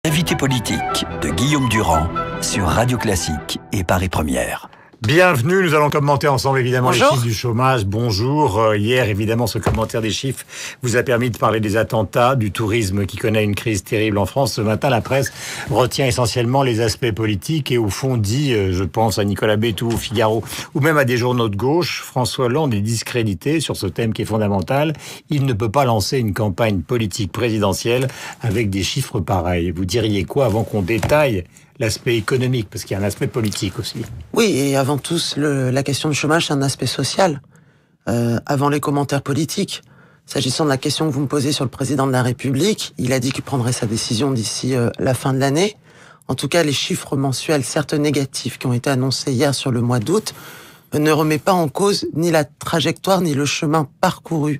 Invité politique de Guillaume Durand sur Radio Classique et Paris Première. Bienvenue, nous allons commenter ensemble évidemment Bonjour. les chiffres du chômage. Bonjour. Hier, évidemment, ce commentaire des chiffres vous a permis de parler des attentats, du tourisme qui connaît une crise terrible en France. Ce matin, la presse retient essentiellement les aspects politiques et au fond dit, je pense à Nicolas Bétou, au Figaro, ou même à des journaux de gauche, François Hollande est discrédité sur ce thème qui est fondamental. Il ne peut pas lancer une campagne politique présidentielle avec des chiffres pareils. Vous diriez quoi avant qu'on détaille l'aspect économique, parce qu'il y a un aspect politique aussi. Oui, et avant tout, la question du chômage, c'est un aspect social. Avant les commentaires politiques, s'agissant de la question que vous me posez sur le président de la République, il a dit qu'il prendrait sa décision d'ici la fin de l'année. En tout cas, les chiffres mensuels, certes négatifs, qui ont été annoncés hier sur le mois d'août, ne remet pas en cause ni la trajectoire, ni le chemin parcouru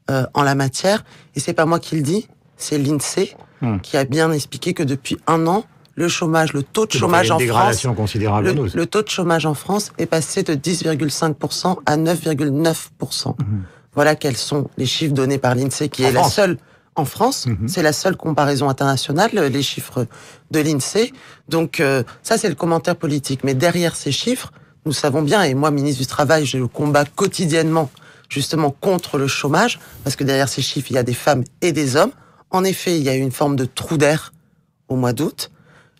en la matière. Et c'est pas moi qui le dis, c'est l'INSEE qui a bien expliqué que depuis un an, le chômage, le taux de chômage en France, le taux de chômage en France est passé de 10,5% à 9,9%. Voilà quels sont les chiffres donnés par l'INSEE, qui est la seule en France. C'est la seule comparaison internationale, les chiffres de l'INSEE. Donc ça, c'est le commentaire politique. Mais derrière ces chiffres, nous savons bien, et moi, ministre du Travail, je combat quotidiennement justement contre le chômage, parce que derrière ces chiffres, il y a des femmes et des hommes. En effet, il y a eu une forme de trou d'air au mois d'août.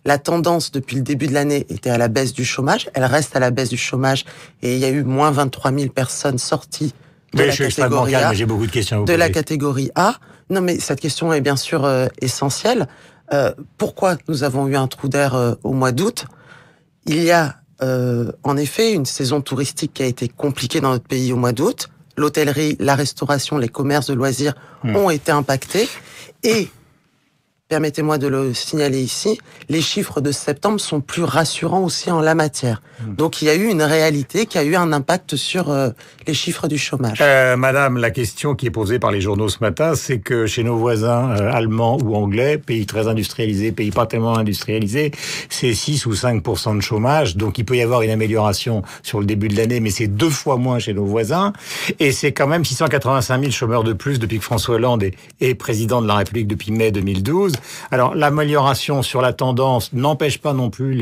La tendance depuis le début de l'année était à la baisse du chômage. Elle reste à la baisse du chômage et il y a eu moins 23 000 personnes sorties de la catégorie A. Mais j'ai beaucoup de questions à vous de poser. la catégorie A. Non, mais cette question est bien sûr essentielle. Pourquoi nous avons eu un trou d'air au mois d'août ? Il y a en effet une saison touristique qui a été compliquée dans notre pays au mois d'août. L'hôtellerie, la restauration, les commerces de loisirs ont été impactés et permettez-moi de le signaler ici, les chiffres de septembre sont plus rassurants aussi en la matière. Donc il y a eu une réalité qui a eu un impact sur les chiffres du chômage. Madame, la question qui est posée par les journaux ce matin, c'est que chez nos voisins allemands ou anglais, pays très industrialisés, pays pas tellement industrialisés, c'est 6 ou 5% de chômage. Donc il peut y avoir une amélioration sur le début de l'année, mais c'est 2 fois moins chez nos voisins. Et c'est quand même 685 000 chômeurs de plus depuis que François Hollande est président de la République depuis mai 2012. Alors, l'amélioration sur la tendance n'empêche pas non plus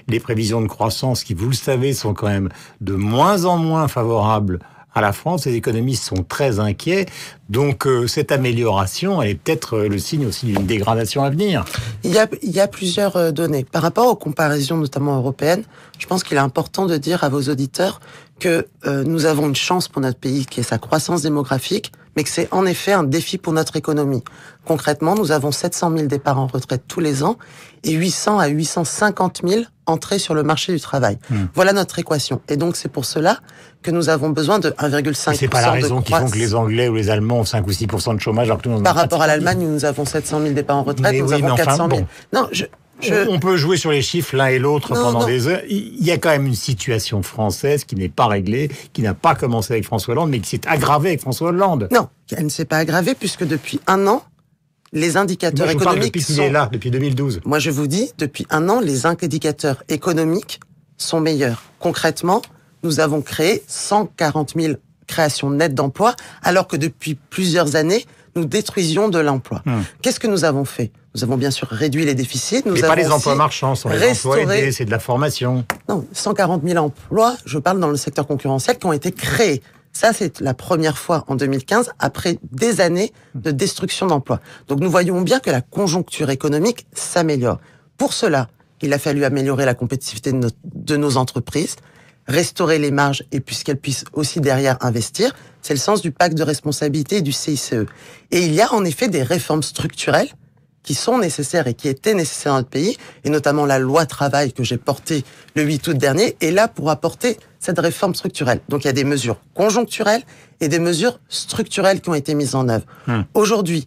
les prévisions de croissance qui, vous le savez, sont quand même de moins en moins favorables à la France. Les économistes sont très inquiets. Donc, cette amélioration, elle est peut-être le signe aussi d'une dégradation à venir. Il y a plusieurs données. Par rapport aux comparaisons, notamment européennes, je pense qu'il est important de dire à vos auditeurs que nous avons une chance pour notre pays, qui est sa croissance démographique, mais que c'est en effet un défi pour notre économie. Concrètement, nous avons 700 000 départs en retraite tous les ans et 800 à 850 000 entrées sur le marché du travail. Voilà notre équation. Et donc, c'est pour cela que nous avons besoin de 1,5% de croissance. C'est pas la raison qui font que les Anglais ou les Allemands ont 5 ou 6% de chômage, alors que nous, par rapport à l'Allemagne, nous avons 700 000 départs en retraite, nous avons 400 000. Non, On peut jouer sur les chiffres l'un et l'autre pendant des heures. Il y a quand même une situation française qui n'est pas réglée, qui n'a pas commencé avec François Hollande, mais qui s'est aggravée avec François Hollande. Non, elle ne s'est pas aggravée puisque depuis un an, les indicateurs économiques depuis qu'il est là, depuis 2012. Moi, je vous dis, depuis un an, les indicateurs économiques sont meilleurs. Concrètement, nous avons créé 140 000 créations nettes d'emplois, alors que depuis plusieurs années, nous détruisions de l'emploi. Qu'est-ce que nous avons fait ? Nous avons bien sûr réduit les déficits. Mais pas les emplois marchands, sont les emplois aidés, c'est de la formation. Non, 140 000 emplois, je parle dans le secteur concurrentiel, qui ont été créés. Ça, c'est la première fois en 2015, après des années de destruction d'emplois. Donc nous voyons bien que la conjoncture économique s'améliore. Pour cela, il a fallu améliorer la compétitivité de nos entreprises, restaurer les marges et puisqu'elles puissent aussi derrière investir. C'est le sens du pacte de responsabilité et du CICE. Et il y a en effet des réformes structurelles qui sont nécessaires et qui étaient nécessaires dans notre pays, et notamment la loi travail que j'ai portée le 8 août dernier, est là pour apporter cette réforme structurelle. Donc il y a des mesures conjoncturelles et des mesures structurelles qui ont été mises en œuvre. Aujourd'hui,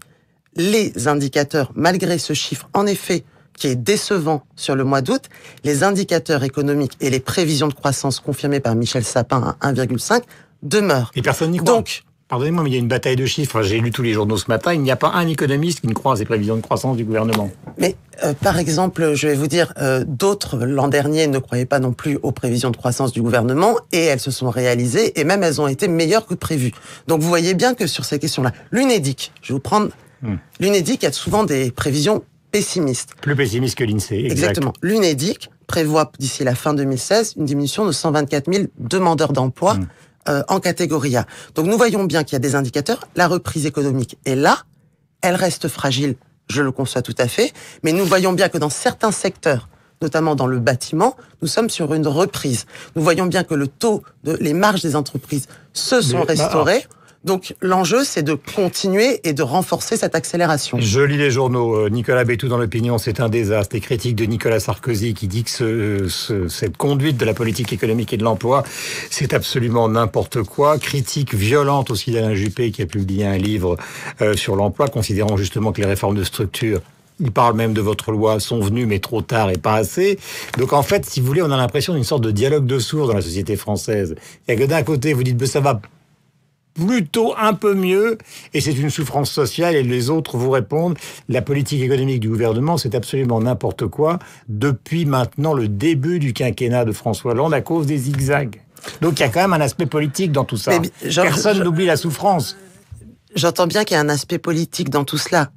les indicateurs, malgré ce chiffre, en effet, qui est décevant sur le mois d'août, les indicateurs économiques et les prévisions de croissance confirmées par Michel Sapin à 1,5 demeurent. Et personne n'y croit. Donc, pardonnez-moi, mais il y a une bataille de chiffres. J'ai lu tous les journaux ce matin. Il n'y a pas un économiste qui ne croit à ces prévisions de croissance du gouvernement. Mais par exemple, je vais vous dire, d'autres l'an dernier ne croyaient pas non plus aux prévisions de croissance du gouvernement et elles se sont réalisées et même elles ont été meilleures que prévues. Donc vous voyez bien que sur ces questions-là, l'UNEDIC, je vais vous prendre, l'UNEDIC a souvent des prévisions pessimiste. Plus pessimiste que l'INSEE, exact. Exactement. L'UNEDIC prévoit d'ici la fin 2016 une diminution de 124 000 demandeurs d'emploi en catégorie A. Donc nous voyons bien qu'il y a des indicateurs. La reprise économique est là. Elle reste fragile, je le conçois tout à fait. Mais nous voyons bien que dans certains secteurs, notamment dans le bâtiment, nous sommes sur une reprise. Nous voyons bien que les marges des entreprises se sont restaurées. Donc l'enjeu, c'est de continuer et de renforcer cette accélération. Je lis les journaux. Nicolas Bétou dans l'Opinion, c'est un désastre. Les critiques de Nicolas Sarkozy qui dit que cette conduite de la politique économique et de l'emploi, c'est absolument n'importe quoi. Critique violente aussi d'Alain Juppé qui a publié un livre sur l'emploi, considérant justement que les réformes de structure, il parle même de votre loi, sont venues mais trop tard et pas assez. Donc en fait, si vous voulez, on a l'impression d'une sorte de dialogue de sourds dans la société française. Il y a que d'un côté, vous dites, ça va plutôt un peu mieux, et c'est une souffrance sociale, et les autres vous répondent, la politique économique du gouvernement, c'est absolument n'importe quoi, depuis maintenant le début du quinquennat de François Hollande, à cause des zigzags. Donc il y a quand même un aspect politique dans tout ça. Personne n'oublie la souffrance. J'entends bien qu'il y a un aspect politique dans tout cela.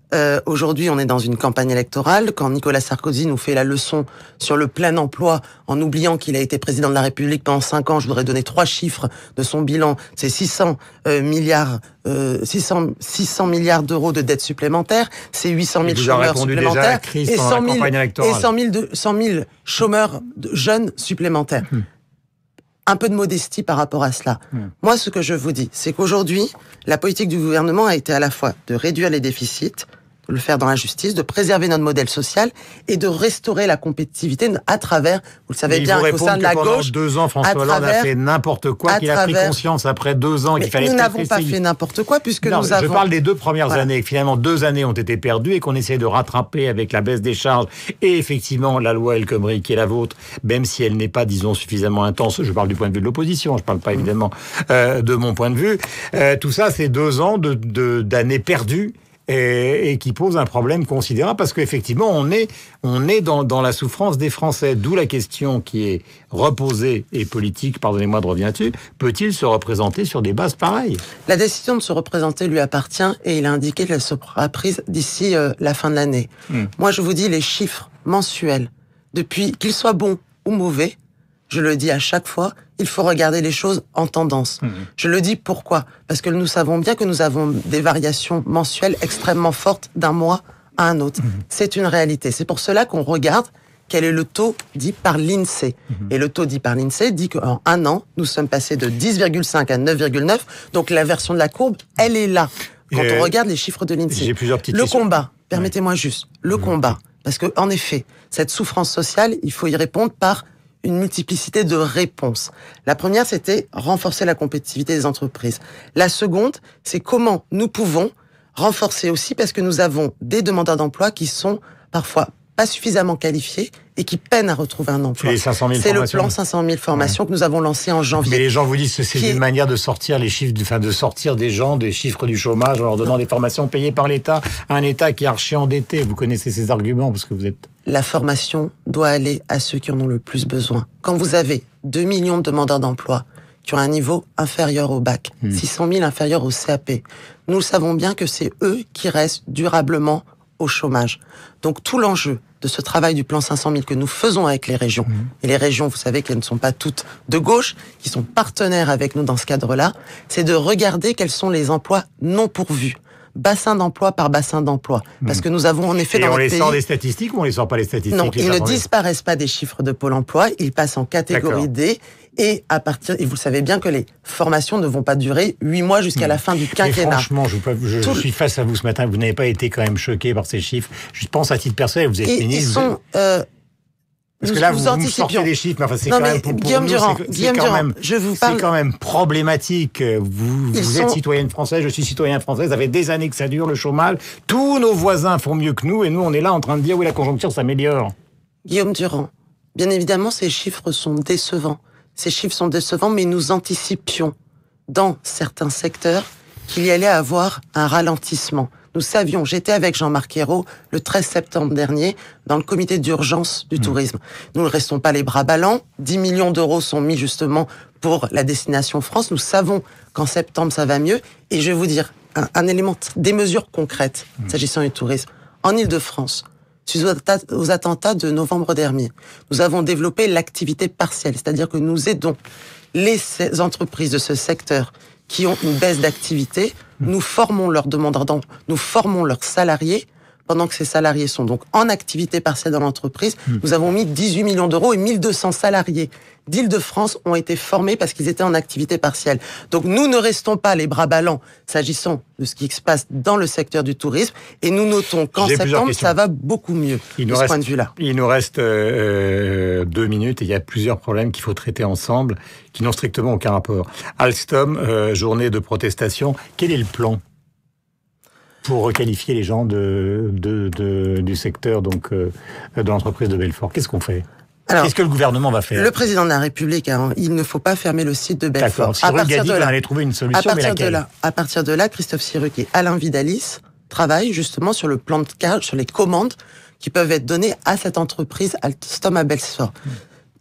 Aujourd'hui, on est dans une campagne électorale. Quand Nicolas Sarkozy nous fait la leçon sur le plein emploi, en oubliant qu'il a été président de la République pendant 5 ans, je voudrais donner 3 chiffres de son bilan. C'est 600 milliards d'euros de dettes supplémentaires, c'est 800 000 chômeurs supplémentaires et 100 000 chômeurs jeunes supplémentaires. Un peu de modestie par rapport à cela. Moi, ce que je vous dis, c'est qu'aujourd'hui, la politique du gouvernement a été à la fois de réduire les déficits, de le faire dans la justice, de préserver notre modèle social et de restaurer la compétitivité à travers, vous le savez bien, qu'au sein de la gauche, 2 ans, François Hollande a fait n'importe quoi, qu'il a pris conscience après 2 ans qu'il fallait... Nous n'avons pas fait n'importe quoi puisque nous avons... Je parle des 2 premières années, finalement 2 années ont été perdues et qu'on essaie de rattraper avec la baisse des charges et effectivement la loi El Khomri qui est la vôtre, même si elle n'est pas, disons, suffisamment intense. Je parle du point de vue de l'opposition, je parle pas évidemment de mon point de vue. Tout ça, c'est 2 ans d'années perdues. Et qui pose un problème considérable parce qu'effectivement, on est dans la souffrance des Français. D'où la question qui est reposée et politique, pardonnez-moi de revenir là-dessus, peut-il se représenter sur des bases pareilles ? La décision de se représenter lui appartient et il a indiqué qu'elle sera prise d'ici la fin de l'année. Moi, je vous dis, les chiffres mensuels, depuis qu'ils soient bons ou mauvais, je le dis à chaque fois, il faut regarder les choses en tendance. Je le dis pourquoi ? Parce que nous savons bien que nous avons des variations mensuelles extrêmement fortes d'un mois à un autre. C'est une réalité. C'est pour cela qu'on regarde quel est le taux dit par l'INSEE. Et le taux dit par l'INSEE dit qu'en 1 an, nous sommes passés de 10,5 à 9,9. Donc la version de la courbe, elle est là. Quand on regarde les chiffres de l'INSEE. J'ai plusieurs petites questions. Combat, permettez-moi juste, le combat. Parce que, en effet, cette souffrance sociale, il faut y répondre par une multiplicité de réponses. La première, c'était renforcer la compétitivité des entreprises. La seconde, c'est comment nous pouvons renforcer aussi, parce que nous avons des demandeurs d'emploi qui sont parfois pas suffisamment qualifiés et qui peinent à retrouver un emploi. C'est le plan 500 000 formations que nous avons lancé en janvier. Mais les gens vous disent que c'est une manière de sortir les chiffres, de sortir des gens des chiffres du chômage en leur donnant des formations payées par l'État, un État qui est archi-endetté. Vous connaissez ces arguments parce que vous êtes... La formation doit aller à ceux qui en ont le plus besoin. Quand vous avez 2 millions de demandeurs d'emploi qui ont un niveau inférieur au bac, 600 000 inférieur au CAP, nous savons bien que c'est eux qui restent durablement au chômage. Donc tout l'enjeu de ce travail du plan 500 000 que nous faisons avec les régions, et les régions, vous savez qu'elles ne sont pas toutes de gauche, qui sont partenaires avec nous dans ce cadre-là, c'est de regarder quels sont les emplois non pourvus. Bassin d'emploi par bassin d'emploi. Parce que nous avons en effet dans notre pays... Et on les sort des statistiques ou on les sort pas les statistiques? Non, ils ne disparaissent pas des chiffres de Pôle emploi, ils passent en catégorie D, et et vous savez bien que les formations ne vont pas durer 8 mois jusqu'à la fin du quinquennat. Mais franchement, je suis face à vous ce matin, vous n'avez pas été quand même choqué par ces chiffres. Je pense à titre personnel, vous êtes ministre. Parce que là, vous me sortez des chiffres, mais enfin, c'est quand même pour Guillaume Durand, je vous parle. C'est quand même problématique. Vous êtes citoyenne française, je suis citoyen français, ça fait des années que ça dure, le chômage. Tous nos voisins font mieux que nous, et nous, on est là en train de dire, oui, la conjoncture s'améliore. Guillaume Durand, bien évidemment, ces chiffres sont décevants. Ces chiffres sont décevants, mais nous anticipions, dans certains secteurs, qu'il y allait avoir un ralentissement. Nous savions, j'étais avec Jean-Marc Ayrault le 13 septembre dernier dans le comité d'urgence du tourisme. Nous ne restons pas les bras ballants. 10 millions d'euros sont mis justement pour la destination France. Nous savons qu'en septembre, ça va mieux. Et je vais vous dire un élément, des mesures concrètes s'agissant du tourisme. En Ile-de-France, suite aux attentats de novembre dernier. Nous avons développé l'activité partielle, c'est-à-dire que nous aidons les entreprises de ce secteur qui ont une baisse d'activité, nous formons leurs demandeurs d'emploi, nous formons leurs salariés, pendant que ces salariés sont donc en activité partielle dans l'entreprise. Nous avons mis 18 millions d'euros et 1200 salariés d'Île-de-France ont été formés parce qu'ils étaient en activité partielle. Donc nous ne restons pas les bras ballants s'agissant de ce qui se passe dans le secteur du tourisme et nous notons qu'en septembre, ça va beaucoup mieux de ce point de vue-là. Il nous reste 2 minutes et il y a plusieurs problèmes qu'il faut traiter ensemble qui n'ont strictement aucun rapport. Alstom, journée de protestation. Quel est le plan pour requalifier les gens du secteur donc de l'entreprise de Belfort? Qu'est-ce qu'on fait? Alors, qu'est-ce que le gouvernement va faire? Le président de la République, il ne faut pas fermer le site de Belfort. D'accord. Cyrus a dit qu'on allait trouver une solution, mais laquelle? À partir de là, Christophe Sirugue et Alain Vidalis travaillent justement sur le plan de cas, sur les commandes qui peuvent être données à cette entreprise Alstom à Belfort.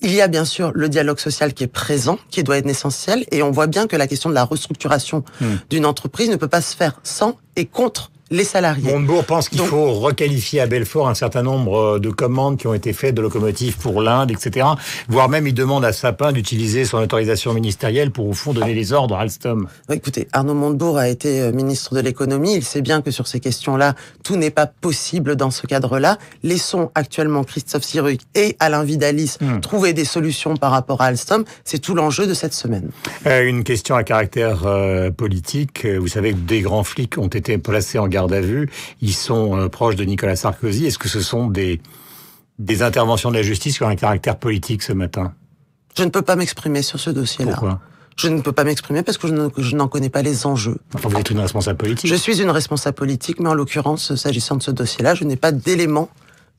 Il y a bien sûr le dialogue social qui est présent, qui doit être essentiel, et on voit bien que la question de la restructuration d'une entreprise ne peut pas se faire sans et contre les salariés. Montebourg pense qu'il faut requalifier à Belfort un certain nombre de commandes qui ont été faites de locomotives pour l'Inde, etc. Voire même, il demande à Sapin d'utiliser son autorisation ministérielle pour, au fond, donner les ordres à Alstom. Écoutez, Arnaud Montebourg a été ministre de l'économie. Il sait bien que sur ces questions-là, tout n'est pas possible dans ce cadre-là. Laissons actuellement Christophe Sirugue et Alain Vidalis trouver des solutions par rapport à Alstom. C'est tout l'enjeu de cette semaine. Une question à caractère politique. Vous savez que des grands flics ont été placés en garde à vue. Ils sont proches de Nicolas Sarkozy. Est-ce que ce sont des interventions de la justice qui ont un caractère politique ce matin? Je ne peux pas m'exprimer sur ce dossier-là. Pourquoi? Je ne peux pas m'exprimer parce que je n'en connais pas les enjeux. Enfin, vous êtes une responsable politique. Je suis une responsable politique, mais en l'occurrence, s'agissant de ce dossier-là, je n'ai pas d'éléments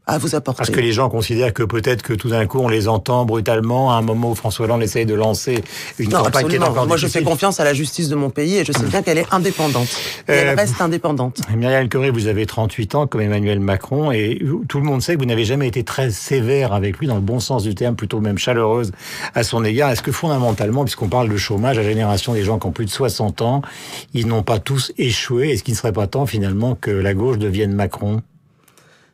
à vous apporter. Parce que les gens considèrent que peut-être que tout d'un coup on les entend brutalement à un moment où François Hollande essaye de lancer une campagne qui est encore Moi, difficile. je fais confiance à la justice de mon pays et je sais bien qu'elle est indépendante. Et elle reste indépendante. Myriam El Khomri, vous avez 38 ans comme Emmanuel Macron et tout le monde sait que vous n'avez jamais été très sévère avec lui, dans le bon sens du terme, plutôt même chaleureuse à son égard. Est-ce que fondamentalement, puisqu'on parle de chômage, la génération des gens qui ont plus de 60 ans, ils n'ont pas tous échoué? Est-ce qu'il ne serait pas temps finalement que la gauche devienne Macron?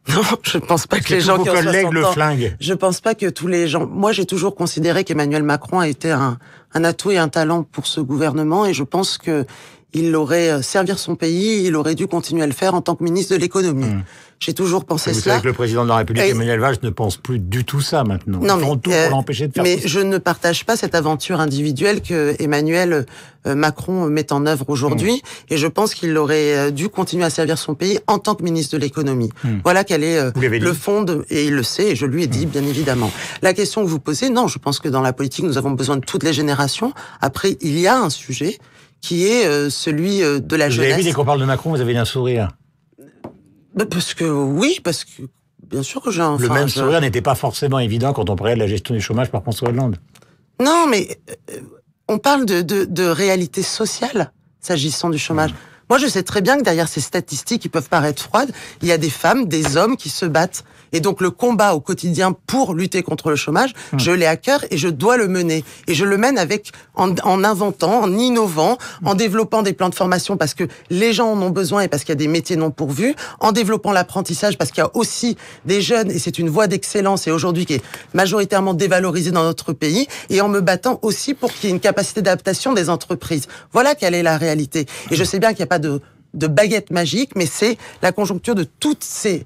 Non, je ne pense pas que les gens qui ont 60 le ans... flingue. Je pense pas que tous les gens... Moi, j'ai toujours considéré qu'Emmanuel Macron a été un atout et un talent pour ce gouvernement et je pense que il aurait servir son pays, il aurait dû continuer à le faire en tant que ministre de l'économie. J'ai toujours pensé vous cela. Savez que le président de la République, Emmanuel Valls, ne pense plus du tout ça maintenant. Non, Ils font tout pour l'empêcher de faire mais ça. je ne partage pas cette aventure individuelle que Emmanuel Macron met en œuvre aujourd'hui. Et je pense qu'il aurait dû continuer à servir son pays en tant que ministre de l'économie. Voilà quel est le fond et il le sait, et je lui ai dit, bien évidemment. La question que vous posez, non, je pense que dans la politique, nous avons besoin de toutes les générations. Après, il y a un sujet qui est celui de la jeunesse. Vous avez vu, dès qu'on parle de Macron, vous avez un sourire. Parce que bien sûr que j'ai un... Le même sourire n'était pas forcément évident quand on parlait de la gestion du chômage par François Hollande. Non, mais on parle de réalité sociale s'agissant du chômage. Moi, je sais très bien que derrière ces statistiques qui peuvent paraître froides, il y a des femmes, des hommes qui se battent. Et donc, le combat au quotidien pour lutter contre le chômage, je l'ai à cœur et je dois le mener. Et je le mène en inventant, en innovant, en développant des plans de formation parce que les gens en ont besoin et parce qu'il y a des métiers non pourvus, en développant l'apprentissage parce qu'il y a aussi des jeunes et c'est une voie d'excellence et aujourd'hui qui est majoritairement dévalorisée dans notre pays et en me battant aussi pour qu'il y ait une capacité d'adaptation des entreprises. Voilà quelle est la réalité. Et je sais bien qu'il n'y a pas de baguette magique, mais c'est la conjoncture de toutes ces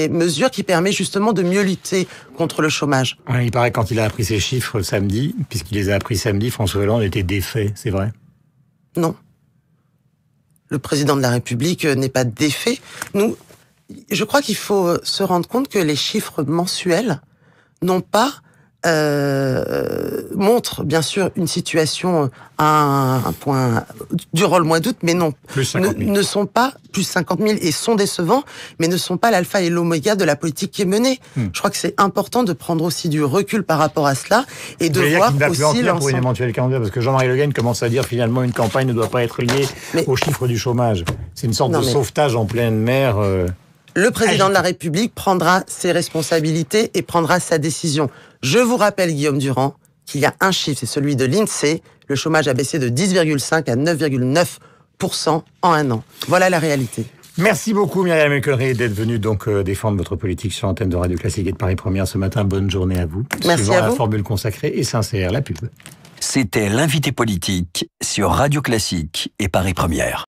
mesures qui permet justement de mieux lutter contre le chômage. Il paraît que quand il a appris ces chiffres samedi, puisqu'il les a appris samedi, François Hollande était défait, c'est vrai? Non. Le président de la République n'est pas défait. Je crois qu'il faut se rendre compte que les chiffres mensuels n'ont pas montre bien sûr une situation à un point durant le mois d'août, mais non, ne sont pas plus 50 000 et sont décevants, mais ne sont pas l'alpha et l'oméga de la politique qui est menée. Je crois que c'est important de prendre aussi du recul par rapport à cela et de voir aussi l'ensemble. Pour une éventuelle candidature, parce que Jean-Marie Le Guen commence à dire finalement une campagne ne doit pas être liée aux chiffres du chômage. C'est une sorte de sauvetage en pleine mer. Le président de la République prendra ses responsabilités et prendra sa décision. Je vous rappelle, Guillaume Durand, qu'il y a un chiffre, c'est celui de l'INSEE. Le chômage a baissé de 10,5 à 9,9% en un an. Voilà la réalité. Merci beaucoup Myriam El Khomri d'être venue donc défendre votre politique sur l'antenne de Radio Classique et de Paris Première ce matin. Bonne journée à vous. Merci à vous. La formule consacrée et sincère, la pub. C'était l'invité politique sur Radio Classique et Paris Première.